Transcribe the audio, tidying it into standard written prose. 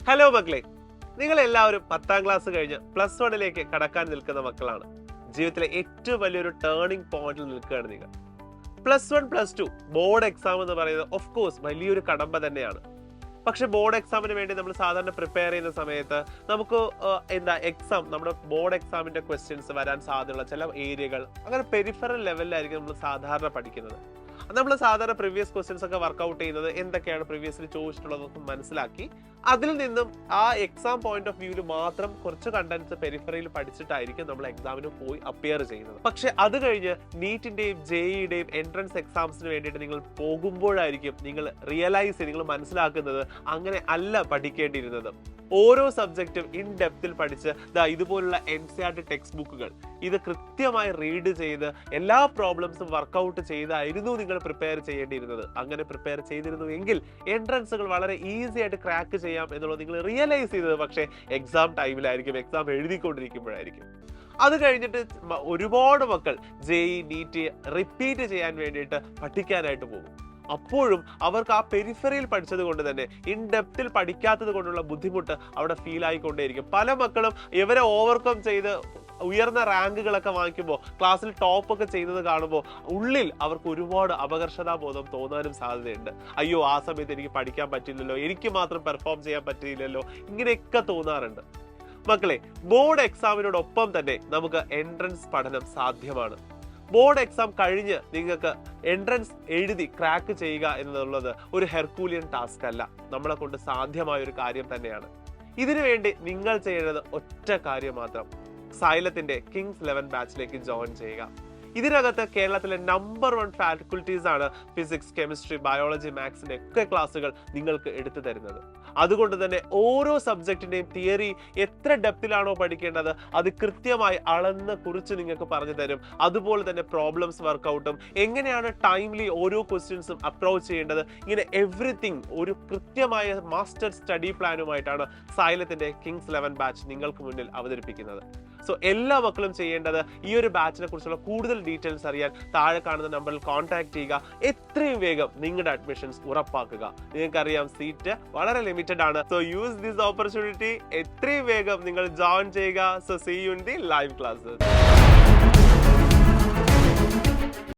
Hello മക്കളെ, നിങ്ങൾ എല്ലാവരും 10ാം ക്ലാസ് കഴിഞ്ഞ് +1 കടക്കാൻ നിൽക്കുന്ന മക്കളാണ്. ജീവിതത്തിലെ ഏറ്റവും വലിയൊരു ടേണിംഗ് പോയിന്റിൽ നിൽക്കുകയാണ് നിങ്ങൾ. +1 +2 ബോർഡ് എക്സാം എന്ന് പറയുന്നത് ഓഫ് കോഴ്സ് വലിയൊരു കടമ്പ തന്നെയാണ്. പക്ഷെ ബോർഡ് എക്സാമിന് വേണ്ടി നമ്മൾ സാധാരണ പ്രിപ്പയർ ചെയ്യുന്ന സമയത്ത് നമുക്ക് നമ്മുടെ ബോർഡ് എക്സാമിന്റെ ക്വസ്റ്റ്യൻസ് വരാൻ സാധ്യതയുള്ള ചില ഏരിയകൾ അങ്ങനെ പെരിഫറൽ ലെവലിലായിരിക്കും നമ്മൾ സാധാരണ പഠിക്കുന്നത്. നമ്മൾ സാധാരണ പ്രീവിയസ് ക്വസ്റ്റ്യൻസ് ഒക്കെ വർക്ക്ഔട്ട് ചെയ്യുന്നത് എന്തൊക്കെയാണ് പ്രീവിയസ്ലി ചോദിച്ചിട്ടുള്ളതൊക്കെ മനസ്സിലാക്കി അതിൽ നിന്നും ആ എക്സാം പോയിന്റ് ഓഫ് വ്യൂവിൽ മാത്രം കുറച്ച് കണ്ടന്റ്സ് പെരിഫറിയിൽ പഠിച്ചിട്ടായിരിക്കും നമ്മൾ എക്സാമിന് പോയി അപ്പിയർ ചെയ്യുന്നത്. പക്ഷെ അത് കഴിഞ്ഞ് നീറ്റിന്റെയും ജെഇയുടെയും എൻട്രൻസ് എക്സാംസിന് വേണ്ടിയിട്ട് നിങ്ങൾ പോകുമ്പോഴായിരിക്കും നിങ്ങൾ നിങ്ങൾ മനസ്സിലാക്കുന്നത് അങ്ങനെ അല്ല പഠിക്കേണ്ടിയിരുന്നത്. ഓരോ സബ്ജക്റ്റും ഇൻ ഡെപ്തിൽ പഠിച്ച് ഇതുപോലുള്ള NCERT ടെക്സ്റ്റ് ബുക്കുകൾ ഇത് കൃത്യമായി റീഡ് ചെയ്ത് എല്ലാ പ്രോബ്ലംസും വർക്ക്ഔട്ട് ചെയ്തായിരുന്നു നിങ്ങൾ പ്രിപ്പയർ ചെയ്യേണ്ടിയിരുന്നത്. അങ്ങനെ പ്രിപ്പയർ ചെയ്തിരുന്നു എങ്കിൽ എൻട്രൻസുകൾ വളരെ ഈസി ആയിട്ട് ക്രാക്ക് ചെയ്യാം എന്നുള്ളത് നിങ്ങൾ റിയലൈസ് ചെയ്തത് പക്ഷേ എക്സാം ടൈമിലായിരിക്കും, എക്സാം എഴുതിക്കൊണ്ടിരിക്കുമ്പോഴായിരിക്കും. അത് കഴിഞ്ഞിട്ട് ഒരുപാട് മക്കൾ ജെഇ നീറ്റ് റിപ്പീറ്റ് ചെയ്യാൻ വേണ്ടിയിട്ട് പഠിക്കാനായിട്ട് പോകും. അപ്പോഴും അവർക്ക് ആ പെരിഫറിയിൽ പഠിച്ചത് കൊണ്ട് തന്നെ ഇൻ ഡെപ്തിൽ പഠിക്കാത്തത് കൊണ്ടുള്ള ബുദ്ധിമുട്ട് അവിടെ ഫീൽ ആയിക്കൊണ്ടേയിരിക്കും. പല മക്കളും ഇവരെ ഓവർകം ചെയ്ത് ഉയർന്ന റാങ്കുകളൊക്കെ വാങ്ങിക്കുമ്പോൾ ക്ലാസ്സിൽ ടോപ്പ് ഒക്കെ ചെയ്യുന്നത് കാണുമ്പോൾ ഉള്ളിൽ അവർക്ക് ഒരുപാട് അപകർഷതാബോധം തോന്നാനും സാധ്യതയുണ്ട്. അയ്യോ, ആ സമയത്ത് എനിക്ക് പഠിക്കാൻ പറ്റില്ലല്ലോ, എനിക്ക് മാത്രം പെർഫോം ചെയ്യാൻ പറ്റില്ലല്ലോ, ഇങ്ങനെയൊക്കെ തോന്നാറുണ്ട്. മക്കളെ, ബോർഡ് എക്സാമിനോടൊപ്പം തന്നെ നമുക്ക് എൻട്രൻസ് പഠനം സാധ്യമാണ്. ബോർഡ് എക്സാം കഴിഞ്ഞ് നിങ്ങൾക്ക് എൻട്രൻസ് എഴുതി ക്രാക്ക് ചെയ്യുക എന്നുള്ളത് ഒരു ഹെർക്കൂലിയൻ ടാസ്ക് അല്ല, നമ്മളെ കൊണ്ട് സാധ്യമായ ഒരു കാര്യം തന്നെയാണ്. ഇതിനു വേണ്ടി നിങ്ങൾ ചെയ്യേണ്ടത് ഒറ്റ കാര്യം മാത്രം, സൈലത്തിന്റെ കിങ്സ് 11 ബാച്ചിലേക്ക് ജോയിൻ ചെയ്യുക. ഇതിനകത്ത് കേരളത്തിലെ നമ്പർ 1 ഫാക്കൽറ്റീസ് ആണ് ഫിസിക്സ്, കെമിസ്ട്രി, ബയോളജി, മാത്സിന്റെ ഒക്കെ ക്ലാസ്സുകൾ നിങ്ങൾക്ക് എടുത്തു തരുന്നത്. അതുകൊണ്ട് തന്നെ ഓരോ സബ്ജക്റ്റിന്റെയും തിയറി എത്ര ഡെപ്തിലാണോ പഠിക്കേണ്ടത് അത് കൃത്യമായി അളന്ന് കുറിച്ച് നിങ്ങൾക്ക് പറഞ്ഞു തരും. അതുപോലെ തന്നെ പ്രോബ്ലംസ് വർക്കൗട്ടും എങ്ങനെയാണ് ടൈംലി ഓരോ ക്വസ്റ്റ്യൻസും അപ്രോച്ച് ചെയ്യേണ്ടത്, ഇങ്ങനെ എവറിത്തിങ് ഒരു കൃത്യമായ മാസ്റ്റർ സ്റ്റഡി പ്ലാനുമായിട്ടാണ് സൈലത്തിന്റെ കിങ്സ് 11 ബാച്ച് നിങ്ങൾക്ക് മുന്നിൽ അവതരിപ്പിക്കുന്നത്. സോ എല്ലാ മക്കളും ചെയ്യേണ്ടത് ഈ ഒരു ബാച്ചിനെ കുറിച്ചുള്ള കൂടുതൽ ഡീറ്റെയിൽസ് അറിയാൻ താഴെ കാണുന്ന നമ്പറിൽ കോൺടാക്ട് ചെയ്യുക. എത്രയും വേഗം നിങ്ങളുടെ അഡ്മിഷൻസ് ഉറപ്പാക്കുക. നിങ്ങൾക്കറിയാം സീറ്റ് വളരെ ലിമിറ്റഡ് ആണ്. So use this opportunity. എത്രയും വേഗം നിങ്ങൾ ജോയിൻ ചെയ്യുക. So see you in the live classes.